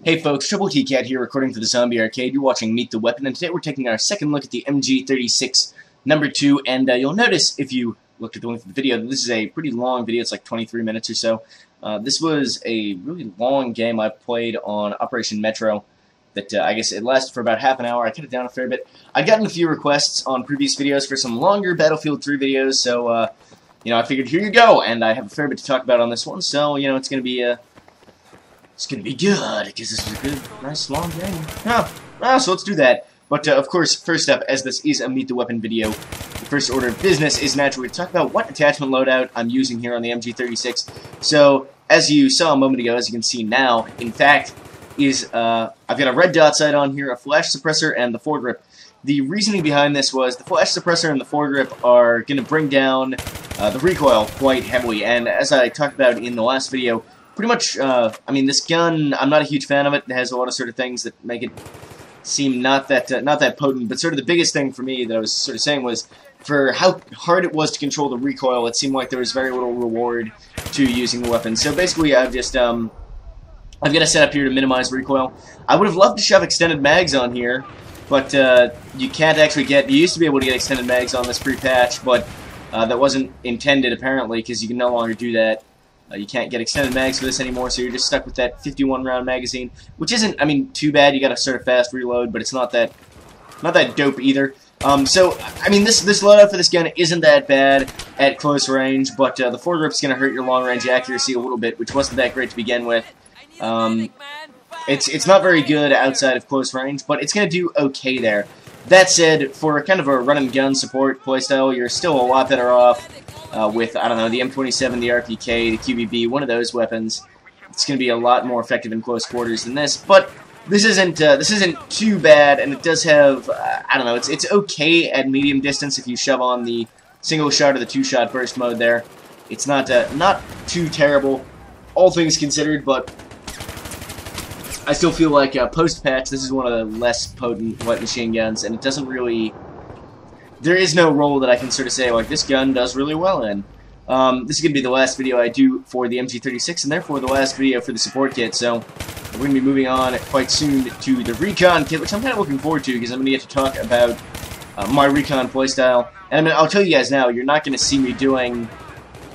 Hey folks, Troubletcat here, recording for the Zombie Arcade. You're watching Meet the Weapon, and today we're taking our second look at the MG36 #2, and you'll notice, if you looked at the length of the video, that this is a pretty long video. It's like 23 minutes or so. This was a really long game I played on Operation Metro that I guess it lasted for about half an hour. I cut it down a fair bit. I'd gotten a few requests on previous videos for some longer Battlefield 3 videos, so, you know, I figured, here you go, and I have a fair bit to talk about on this one, so, you know, it's going to be, it's gonna be good, because this is a good, nice, long game. So let's do that. But, of course, first up, as this is a Meet the Weapon video, the first order of business is naturally to talk about what attachment loadout I'm using here on the MG36. So, as you saw a moment ago, as you can see now, in fact, is, I've got a red dot sight on here, a flash suppressor, and the foregrip. The reasoning behind this was the flash suppressor and the foregrip are gonna bring down the recoil quite heavily, and as I talked about in the last video, pretty much, I mean, this gun, I'm not a huge fan of it. It has a lot of sort of things that make it seem not that potent, but sort of the biggest thing for me that I was sort of saying was, for how hard it was to control the recoil, it seemed like there was very little reward to using the weapon. So basically, I've just, I've got a setup here to minimize recoil. I would have loved to shove extended mags on here, but you can't actually get, you used to be able to get extended mags on this pre-patch, but that wasn't intended apparently, because you can no longer do that. You can't get extended mags for this anymore, so you're just stuck with that 51-round magazine, which isn't, I mean, too bad. You got to sort of fast reload, but it's not that dope either. So, I mean, this loadout for this gun isn't that bad at close range, but the foregrip's going to hurt your long-range accuracy a little bit, which wasn't that great to begin with. It's not very good outside of close range, but it's going to do okay there. That said, for kind of a run-and-gun support playstyle, you're still a lot better off with, I don't know, the M27, the RPK, the QBB, one of those weapons. It's going to be a lot more effective in close quarters than this, but this isn't too bad, and it does have, I don't know, it's okay at medium distance if you shove on the single shot or the two-shot burst mode there. It's not too terrible, all things considered, but I still feel like post-patch, this is one of the less potent light machine guns, and it doesn't really... There is no role that I can sort of say, like, this gun does really well in. This is going to be the last video I do for the MG36, and therefore the last video for the support kit, so we're going to be moving on quite soon to the recon kit, which I'm kind of looking forward to, because I'm going to get to talk about my recon playstyle. And I mean, I'll tell you guys now, you're not going to see me doing,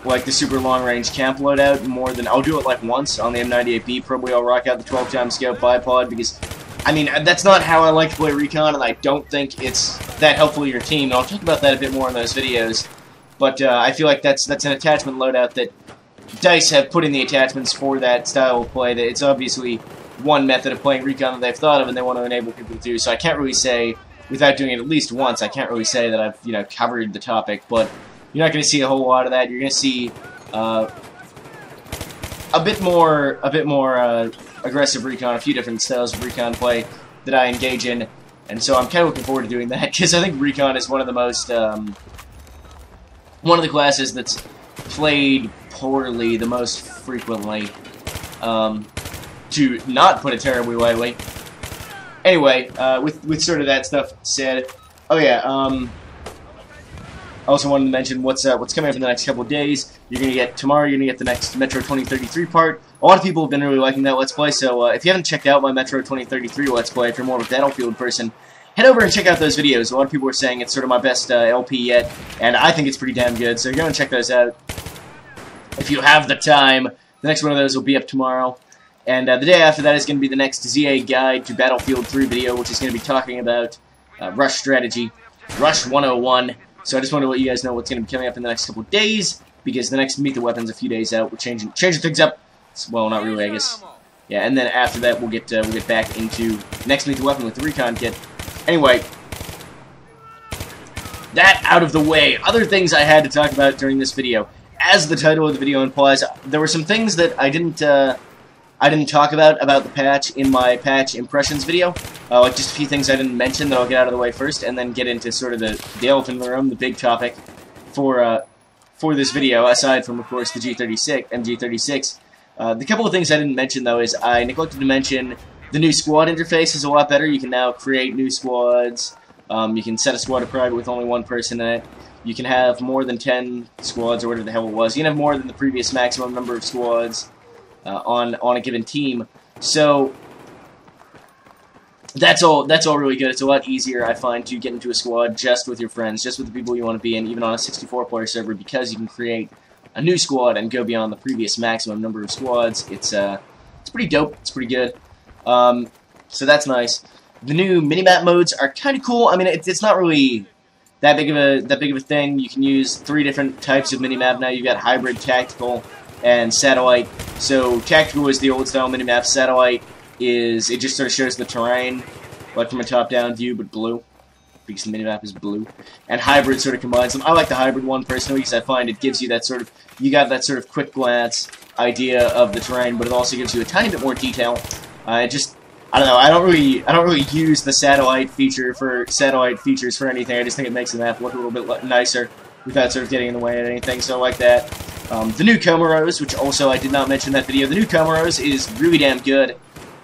like, the super long-range camp loadout more than... I'll do it, like, once on the M98B. Probably I'll rock out the 12-time scout bipod, because... I mean, that's not how I like to play recon, and I don't think it's that helpful to your team. And I'll talk about that a bit more in those videos. But I feel like that's an attachment loadout that DICE have put in the attachments for that style of play. That it's obviously one method of playing recon that they've thought of, and they want to enable people to do. So I can't really say, without doing it at least once, I can't really say that I've, you know, covered the topic. But you're not going to see a whole lot of that. You're going to see a bit more aggressive recon, a few different styles of recon play that I engage in, and so I'm kind of looking forward to doing that, because I think recon is one of the most, one of the classes that's played poorly the most frequently, to not put it terribly lightly. Anyway, with sort of that stuff said, oh yeah, I also wanted to mention what's coming up in the next couple of days. You're gonna get tomorrow. You're gonna get the next Metro 2033 part. A lot of people have been really liking that Let's Play. So if you haven't checked out my Metro 2033 Let's Play, if you're more of a Battlefield person, head over and check out those videos. A lot of people are saying it's sort of my best LP yet, and I think it's pretty damn good. So go and check those out if you have the time. The next one of those will be up tomorrow, and the day after that is going to be the next ZA Guide to Battlefield 3 video, which is going to be talking about rush strategy, Rush 101. So I just want to let you guys know what's going to be coming up in the next couple of days, because the next Meet the Weapon's a few days out. We're changing things up. Well, not really, I guess. Yeah, and then after that, we'll get back into next Meet the Weapon with the recon kit. Anyway, that out of the way. Other things I had to talk about during this video. As the title of the video implies, there were some things that I didn't talk about the patch in my patch impressions video. Like just a few things I didn't mention that I'll get out of the way first, and then get into sort of the elephant in the room, the big topic for this video, aside from, of course, the MG36. The couple of things I didn't mention, though, is I neglected to mention the new squad interface is a lot better. You can now create new squads. You can set a squad to private with only one person in it. You can have more than 10 squads, or whatever the hell it was. You can have more than the previous maximum number of squads on a given team. So that's all really good. It's a lot easier, I find, to get into a squad just with your friends, just with the people you want to be in, even on a 64-player server, because you can create a new squad and go beyond the previous maximum number of squads. It's pretty dope. It's pretty good. So that's nice. The new minimap modes are kind of cool. I mean, it's not really that big of a thing. You can use 3 different types of minimap now. You've got hybrid, tactical, and satellite. So tactical is the old style minimap. Satellite is, it just sort of shows the terrain, like from a top-down view, but blue, because the minimap is blue. And hybrid sort of combines them. I like the hybrid one personally because I find it gives you that sort of, you got that sort of quick glance idea of the terrain, but it also gives you a tiny bit more detail. I don't know. I don't really use the satellite features for anything. I just think it makes the map look a little bit nicer without sort of getting in the way of anything. So I like that. The new Comoros, which also I did not mention in that video. The new Comoros is really damn good.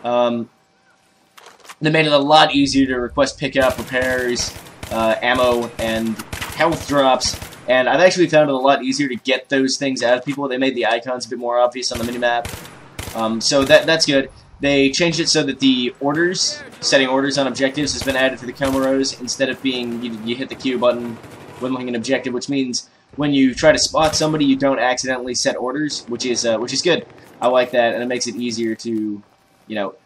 They made it a lot easier to request pickup, repairs, ammo, and health drops. And I've actually found it a lot easier to get those things out of people. They made the icons a bit more obvious on the minimap. So that's good. They changed it so that the orders, setting orders on objectives, has been added to the Comoros instead of being you hit the Q button when looking at an objective, which means when you try to spot somebody, you don't accidentally set orders, which is good. I like that, and it makes it easier to,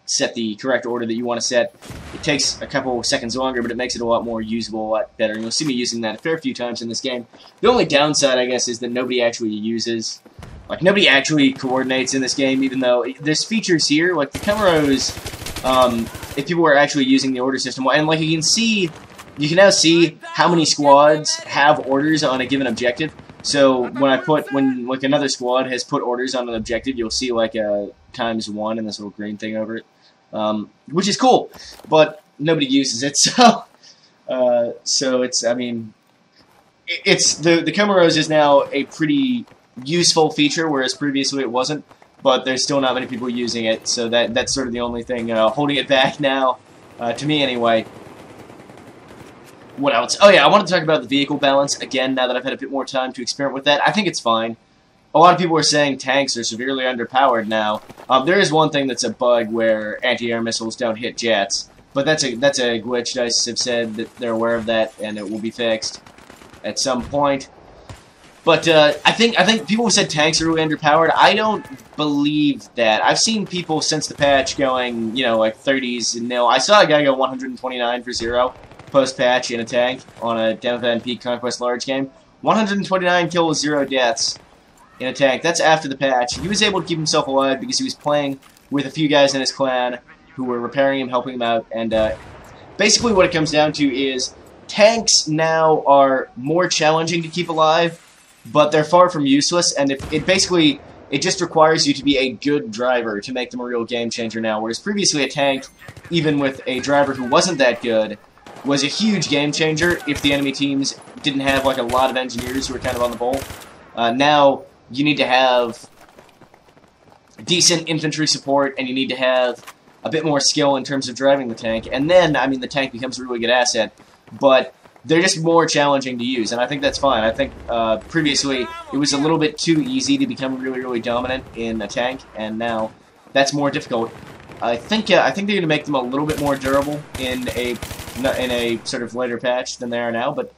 set the correct order that you want to set. It takes a couple seconds longer, but it makes it a lot more usable, a lot better. And you'll see me using that a fair few times in this game. The only downside, I guess, is that nobody actually uses. Like, nobody actually coordinates in this game, even though there's features here, like the Comoros, if people were actually using the order system, and like you can now see how many squads have orders on a given objective. So when like another squad has put orders on an objective, you'll see like a ×1 and this little green thing over it, which is cool, but nobody uses it, so it's, I mean, it's, the Comoros is now a pretty useful feature, whereas previously it wasn't, but there's still not many people using it, so that's sort of the only thing holding it back now, to me anyway. What else? Oh yeah, I wanted to talk about the vehicle balance again now that I've had a bit more time to experiment with that. I think it's fine. A lot of people are saying tanks are severely underpowered now. There is one thing that's a bug where anti-air missiles don't hit jets, but that's a glitch. DICE have said that they're aware of that and it will be fixed at some point. But I think people have said tanks are really underpowered. I don't believe that. I've seen people since the patch going, like 30s and nil. I saw a guy go 129 for 0 post-patch in a tank on a Demovan Peak Conquest large game. 129 kills, 0 deaths in a tank. That's after the patch. He was able to keep himself alive because he was playing with a few guys in his clan who were repairing him, helping him out, and basically what it comes down to is tanks now are more challenging to keep alive, but they're far from useless, and it just requires you to be a good driver to make them a real game changer now, whereas previously a tank, even with a driver who wasn't that good, was a huge game changer if the enemy teams didn't have like a lot of engineers who were kind of on the ball. Now you need to have decent infantry support, and you need to have a bit more skill in terms of driving the tank, and then, I mean, the tank becomes a really good asset, but they're just more challenging to use, and I think that's fine. I think previously it was a little bit too easy to become really, really dominant in a tank, and now that's more difficult. I think they're going to make them a little bit more durable in a sort of later patch than they are now, but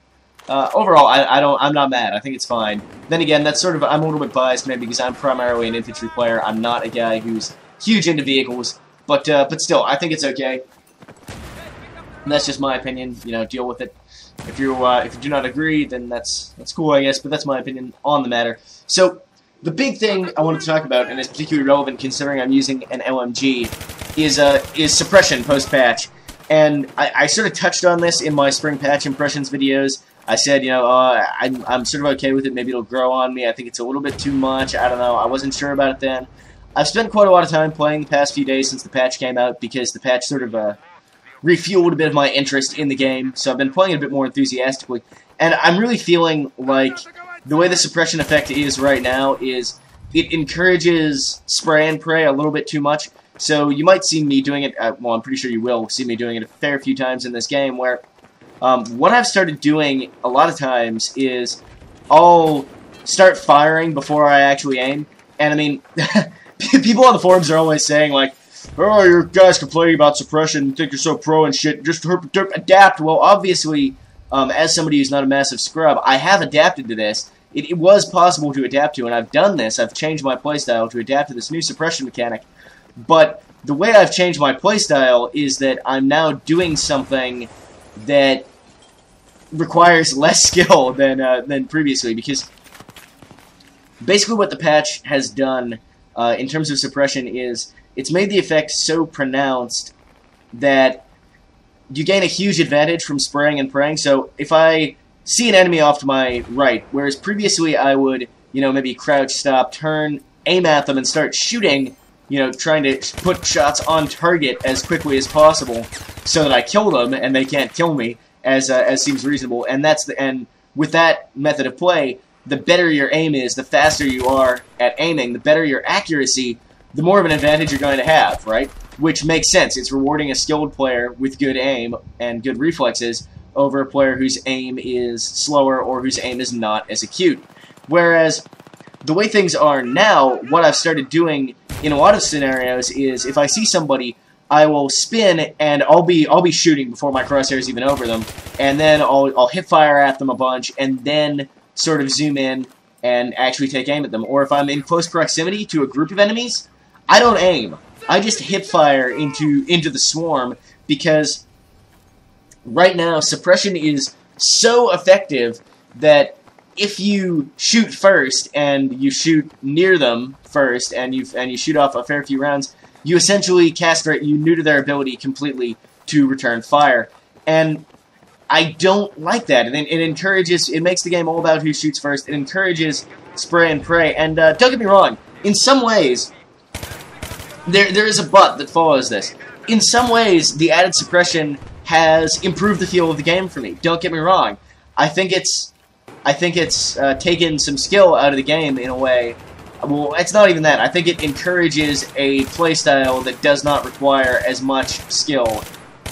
overall, I'm not mad. I think it's fine. Then again, that's sort of, I'm a little bit biased maybe because I'm primarily an infantry player. I'm not a guy who's huge into vehicles, but still, I think it's okay. And that's just my opinion. Deal with it. If you do not agree, then that's cool, I guess. But that's my opinion on the matter. So the big thing I wanted to talk about, and it's particularly relevant considering I'm using an LMG, is suppression post-patch. And I sort of touched on this in my spring patch impressions videos. I said, I'm sort of okay with it. Maybe it'll grow on me. I think it's a little bit too much. I don't know. I wasn't sure about it then. I've spent quite a lot of time playing the past few days since the patch came out because the patch sort of refueled a bit of my interest in the game. So I've been playing it a bit more enthusiastically. And I'm really feeling like the way the suppression effect is right now is it encourages spray and pray a little bit too much. So you might see me doing it, well, I'm pretty sure you will see me doing it a fair few times in this game, where what I've started doing a lot of times is I'll start firing before I actually aim. And I mean, people on the forums are always saying, like, oh, you guys complaining about suppression and think you're so pro and shit, just adapt. Well, obviously, as somebody who's not a massive scrub, I have adapted to this. It was possible to adapt to, and I've done this. I've changed my playstyle to adapt to this new suppression mechanic. But the way I've changed my playstyle is that I'm now doing something that requires less skill than previously, because basically what the patch has done in terms of suppression is it's made the effect so pronounced that you gain a huge advantage from spraying and praying. So if I see an enemy off to my right, whereas previously I would, you know, maybe crouch, stop, turn, aim at them and start shooting, you know, trying to put shots on target as quickly as possible so that I kill them and they can't kill me, as seems reasonable. And and with that method of play, the better your aim is, the faster you are at aiming, the better your accuracy, the more of an advantage you're going to have, right? Which makes sense. It's rewarding a skilled player with good aim and good reflexes over a player whose aim is slower or whose aim is not as acute. Whereas the way things are now, what I've started doing in a lot of scenarios is if I see somebody, I will spin and I'll be shooting before my crosshair's even over them, and then I'll hip fire at them a bunch and then sort of zoom in and actually take aim at them. Or if I'm in close proximity to a group of enemies, I don't aim. I just hip fire into the swarm, because right now suppression is so effective that if you shoot first and you shoot near them first and you shoot off a fair few rounds, you essentially castrate, you neuter their ability completely to return fire. And I don't like that. And it encourages, it makes the game all about who shoots first. It encourages spray and pray. And don't get me wrong, in some ways, there is a but that follows this. In some ways, the added suppression has improved the feel of the game for me. Don't get me wrong. I think it's taken some skill out of the game in a way. Well, it's not even that. I think it encourages a playstyle that does not require as much skill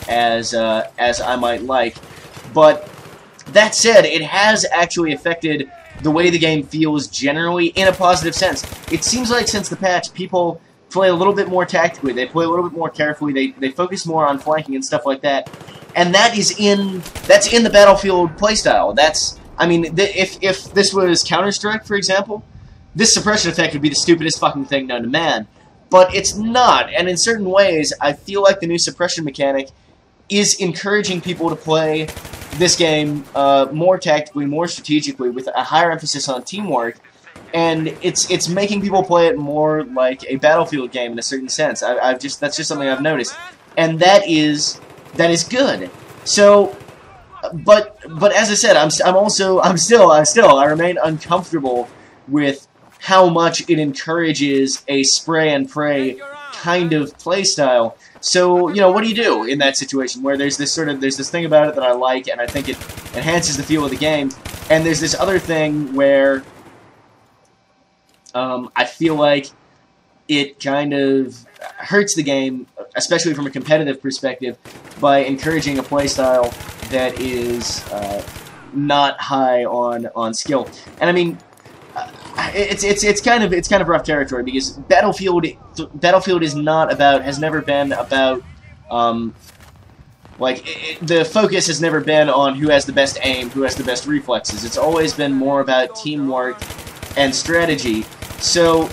as I might like. But that said, it has actually affected the way the game feels generally in a positive sense. It seems like since the patch, people play a little bit more tactically. They play a little bit more carefully. They focus more on flanking and stuff like that. And that's in the Battlefield playstyle. I mean, if this was Counter-Strike, for example, this suppression effect would be the stupidest fucking thing known to man. But it's not, and in certain ways, I feel like the new suppression mechanic is encouraging people to play this game more tactically, more strategically, with a higher emphasis on teamwork, and it's making people play it more like a Battlefield game in a certain sense. That's just something I've noticed, and that is good. So, but as I said, I remain uncomfortable with how much it encourages a spray and pray kind of playstyle. So, you know, what do you do in that situation where there's this thing about it that I like and I think it enhances the feel of the game, and there's this other thing where I feel like it kind of hurts the game, especially from a competitive perspective, by encouraging a playstyle that is not high on skill. And I mean, it's kind of rough territory, because Battlefield is not about, has never been about the focus has never been on who has the best aim, who has the best reflexes. It's always been more about teamwork and strategy. So,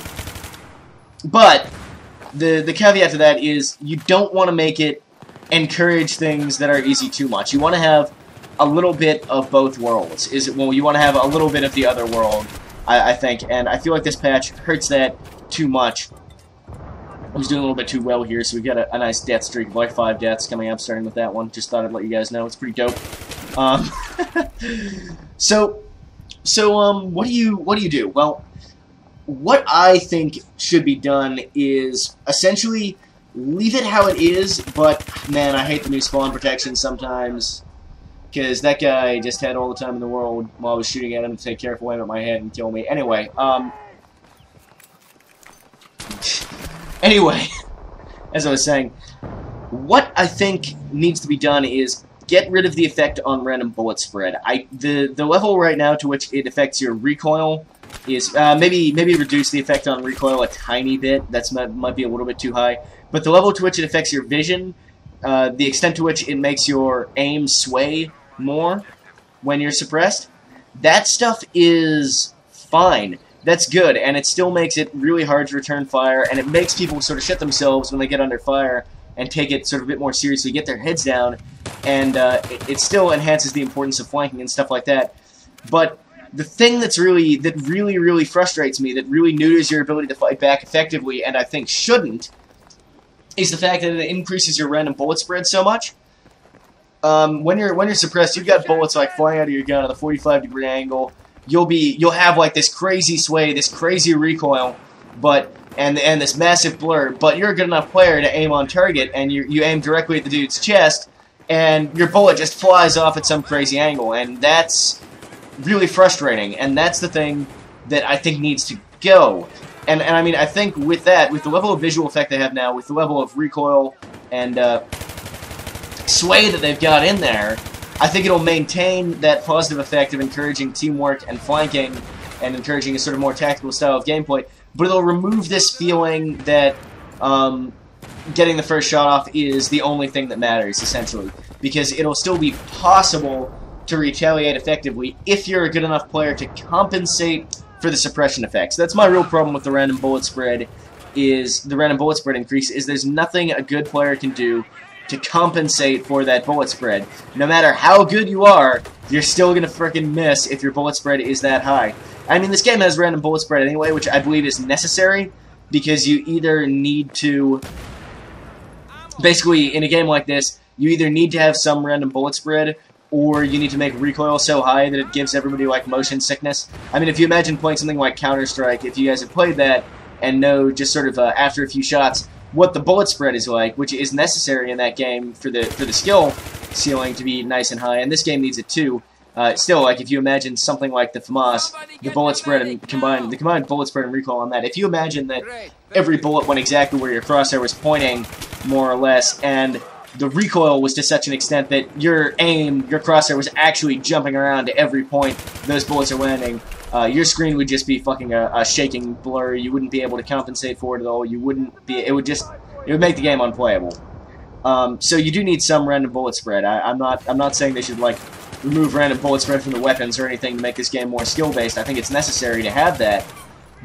but the caveat to that is you don't want to make it encourage things that are easy too much. You want to have a little bit of both worlds. You want to have a little bit of the other world, I think, and I feel like this patch hurts that too much. I was doing a little bit too well here, so we've got a nice death streak of like 5 deaths coming up, starting with that one. Just thought I'd let you guys know. It's pretty dope. So what do you do? Well, what I think should be done is essentially leave it how it is, but man, I hate the new spawn protection sometimes, because that guy just had all the time in the world while I was shooting at him to take careful aim at my head and kill me. Anyway, as I was saying, what I think needs to be done is get rid of the effect on random bullet spread. The level right now to which it affects your recoil is maybe reduce the effect on recoil a tiny bit. Might be a little bit too high. but the level to which it affects your vision, the extent to which it makes your aim sway more when you're suppressed, that stuff is fine. That's good, and it still makes it really hard to return fire, and it makes people sort of shut themselves when they get under fire and take it sort of a bit more seriously, get their heads down, and it still enhances the importance of flanking and stuff like that. But the thing that really frustrates me, that really neuters your ability to fight back effectively, and I think shouldn't, is the fact that it increases your random bullet spread so much. When you're suppressed, you've got bullets like flying out of your gun at a 45-degree angle. You'll have like this crazy sway, this crazy recoil, and this massive blur. But you're a good enough player to aim on target, and you aim directly at the dude's chest, and your bullet just flies off at some crazy angle, and that's really frustrating. And that's the thing that I think needs to go. And I mean, I think with that, with the level of visual effect they have now, with the level of recoil and sway that they've got in there, I think it'll maintain that positive effect of encouraging teamwork and flanking and encouraging a sort of more tactical style of gameplay, but it'll remove this feeling that getting the first shot off is the only thing that matters, essentially, because it'll still be possible to retaliate effectively if you're a good enough player to compensate for the suppression effects. That's my real problem with the random bullet spread, is the random bullet spread increase, is there's nothing a good player can do to compensate for that bullet spread. No matter how good you are, you're still gonna frickin' miss if your bullet spread is that high. I mean, this game has random bullet spread anyway, which I believe is necessary, because you either need to... Basically, in a game like this, you either need to have some random bullet spread, or you need to make recoil so high that it gives everybody, like, motion sickness. I mean, if you imagine playing something like Counter-Strike, if you guys have played that, and know just sort of after a few shots what the bullet spread is like, which is necessary in that game for the skill ceiling to be nice and high, and this game needs it too. Still, like, if you imagine something like the FAMAS, the bullet spread and the combined bullet spread and recoil on that, if you imagine that every bullet went exactly where your crosshair was pointing, more or less, and the recoil was to such an extent that your crosshair was actually jumping around to every point those bullets are landing, your screen would just be fucking a shaking blur. You wouldn't be able to compensate for it at all. You wouldn't be. It would make the game unplayable. So you do need some random bullet spread. I'm not saying they should like remove random bullet spread from the weapons or anything to make this game more skill based. I think it's necessary to have that.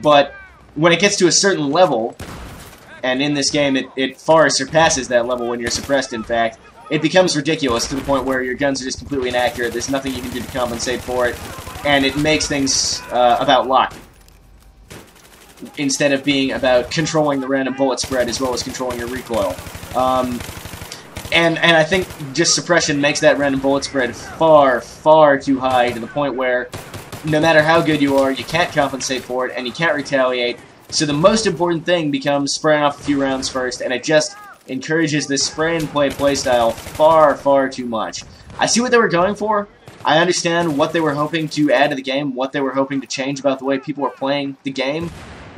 But when it gets to a certain level, and in this game it far surpasses that level when you're suppressed, in fact, it becomes ridiculous to the point where your guns are just completely inaccurate. There's nothing you can do to compensate for it, and it makes things about luck instead of being about controlling the random bullet spread as well as controlling your recoil. And I think just suppression makes that random bullet spread far, far too high, to the point where no matter how good you are, you can't compensate for it, and you can't retaliate. So the most important thing becomes spraying off a few rounds first, and it just encourages this spray and play playstyle far, far too much. I see what they were going for. I understand what they were hoping to add to the game, what they were hoping to change about the way people were playing the game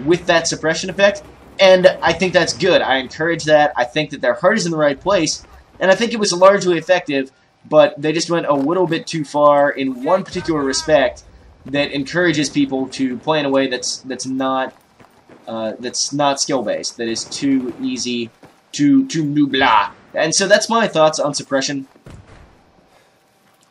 with that suppression effect, and I think that's good. I encourage that. I think that their heart is in the right place, and I think it was largely effective, but they just went a little bit too far in one particular respect that encourages people to play in a way that's not skill-based, that is too easy, too nubla. And so that's my thoughts on suppression.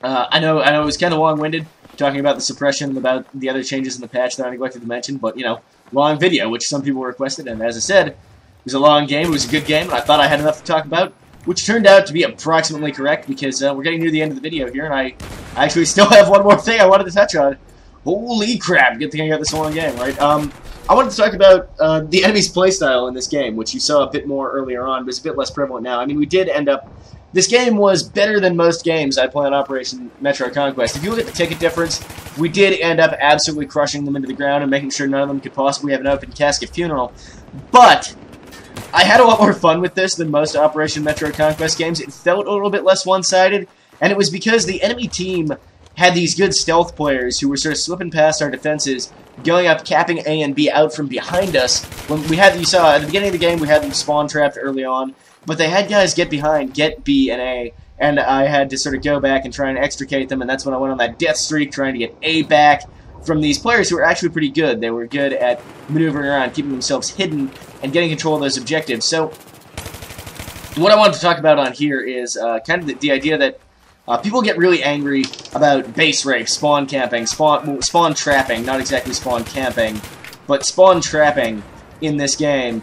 I know it was kind of long-winded, talking about the suppression and about the other changes in the patch that I neglected to mention, but, you know, long video, which some people requested, and as I said, it was a long game, it was a good game, and I thought I had enough to talk about, which turned out to be approximately correct, because we're getting near the end of the video here, and I actually still have one more thing I wanted to touch on. Holy crap, good thing I got this long game, right? I wanted to talk about the enemy's playstyle in this game, which you saw a bit more earlier on, but it's a bit less prevalent now. I mean, we did end up... This game was better than most games I play on Operation Metro Conquest. If you look at the ticket difference, we did end up absolutely crushing them into the ground and making sure none of them could possibly have an open casket funeral. But I had a lot more fun with this than most Operation Metro Conquest games. It felt a little bit less one-sided, and it was because the enemy team had these good stealth players who were sort of slipping past our defenses, going up, capping A and B out from behind us. When we had, you saw at the beginning of the game, we had them spawn trapped early on, but they had guys get behind, get B and A, and I had to sort of go back and try and extricate them, and that's when I went on that death streak trying to get A back from these players who were actually pretty good. They were good at maneuvering around, keeping themselves hidden, and getting control of those objectives. So what I wanted to talk about on here is kind of the idea that people get really angry about base rape, spawn camping, spawn trapping, not exactly spawn camping, but spawn trapping in this game,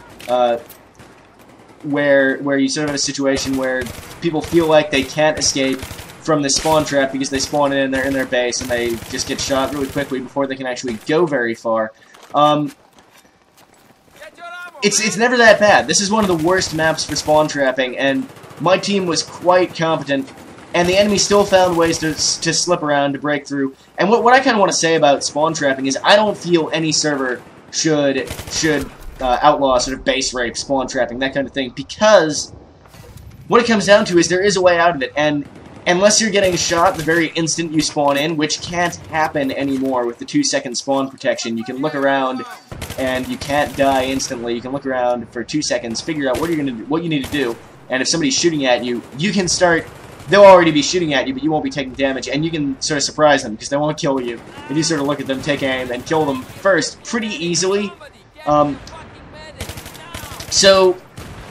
where you sort of have a situation where people feel like they can't escape from the spawn trap because they spawn in their base and they just get shot really quickly before they can actually go very far. It's never that bad. This is one of the worst maps for spawn trapping, and my team was quite competent, and the enemy still found ways to slip around, to break through. And what I kind of want to say about spawn trapping is I don't feel any server should outlaw sort of base rape, spawn trapping, that kind of thing, because what it comes down to is there is a way out of it, and unless you're getting shot the very instant you spawn in, which can't happen anymore with the 2-second spawn protection, you can look around and you can't die instantly. You can look around for 2 seconds, figure out what you need to do, and if somebody's shooting at you, you can start. They'll already be shooting at you, but you won't be taking damage, and you can sort of surprise them because they won't kill you. And you sort of look at them, take aim, and kill them first pretty easily. So,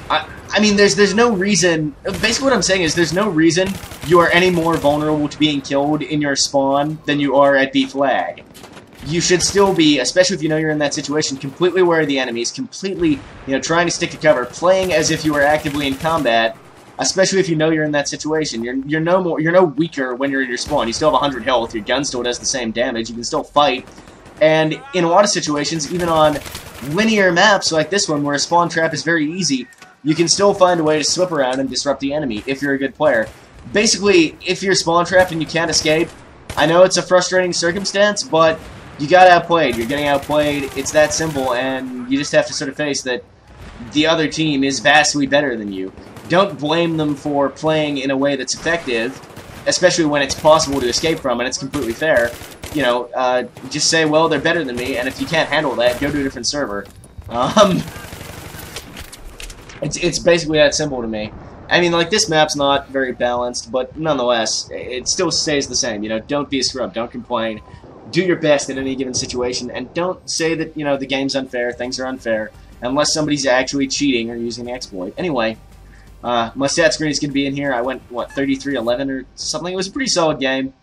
I mean, there's no reason. Basically, what I'm saying is there's no reason you are any more vulnerable to being killed in your spawn than you are at B flag. You should still be, especially if you know you're in that situation, completely aware of the enemies, completely, trying to stick to cover, playing as if you are actively in combat. Especially if you know you're in that situation. You're no weaker when you're in your spawn. You still have 100 health. Your gun still does the same damage. You can still fight. And in a lot of situations, even on linear maps like this one, where a spawn trap is very easy, you can still find a way to slip around and disrupt the enemy if you're a good player. Basically, if you're spawn trapped and you can't escape, I know it's a frustrating circumstance, but you got outplayed. You're getting outplayed. It's that simple, and you just have to sort of face that the other team is vastly better than you. Don't blame them for playing in a way that's effective, especially when it's possible to escape from and it's completely fair. Just say, well, they're better than me, and if you can't handle that, go to a different server. It's basically that simple to me. I mean, like, this map's not very balanced, but nonetheless, it still stays the same. Don't be a scrub, don't complain. Do your best in any given situation, and don't say that, the game's unfair, things are unfair, unless somebody's actually cheating or using an exploit. Anyway, my stat screen is going to be in here. I went, 33-11 or something. It was a pretty solid game.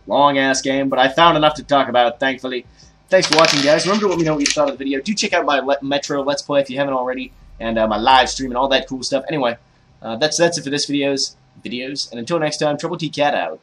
Long-ass game, but I found enough to talk about, thankfully. Thanks for watching, guys. Remember to let me know what you thought of the video. Do check out my Metro Let's Play if you haven't already, and my live stream and all that cool stuff. Anyway, that's it for this videos, and until next time, Troubletcat out.